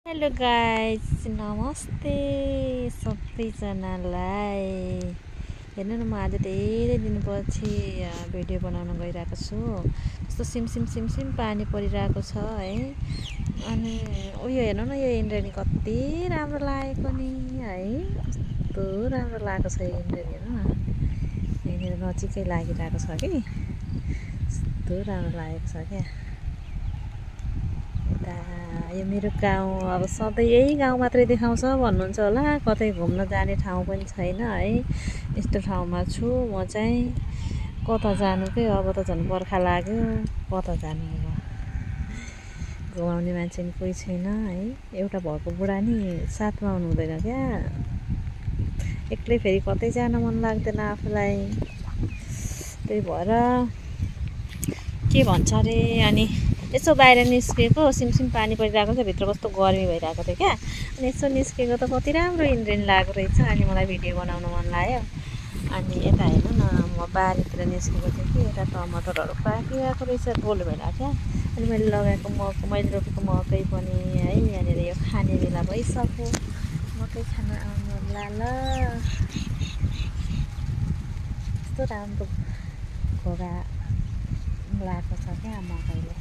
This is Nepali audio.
हेलो गाइस, नमस्ते सबैजनालाई। हेर्नु न, म आज धेरै दिनपछि भिडियो बनाउन गइरहेको छु। कस्तो सिमसिम पानी परिरहेको छ है। अनि उयो हेर्नु न, यो इन्द्रेणी कति राम्रो लागेको नि है। कस्तो राम्रो लागेको छ यो इन्द्रेणी, हेर्नु न, यहाँनिर नजिकै लागिरहेको छ कि कस्तो राम्रो लागेको छ क्या। यो मेरो गाउँ अब सधैँ यही गाउँ मात्रै देखाउँछ भन्नुहुन्छ होला, कतै घुम्न जाने ठाउँ पनि छैन है। यस्तो ठाउँमा छु म चाहिँ। कता जानु के, अब त झन् बर्खा लाग्यो, कता जानु अब। घुमाउने मान्छे नि कोही छैन है। एउटा भएको बुढा नि साथमा आउनु हुँदैन क्या। एक्लै फेरि कतै जान मन लाग्दैन आफूलाई। त्यही भएर के भन्छ अरे, अनि यसो बाहिर निस्केको, सिमसिम पानी परिरहेको छ, भित्र कस्तो गर्मी भइरहेको थियो क्या। अनि यसो निस्केको त कति राम्रो इन्द्रेणी लागेको रहेछ। अनि मलाई भिडियो बनाउन मन लाग्यो। अनि यता हेर्नु न, म बारीतिर निस्केको थिएँ कि यता टमाटरहरू पाकिरहेको रहेछ, गोल भएर क्या। अनि मैले लगाएको मैले रोपेको मकै पनि है, यहाँनिर यो खाने बेला भइसक्यो। मकै खान आउनु होला ल। कस्तो राम्रो घोगा लागेको छ क्या मकैले।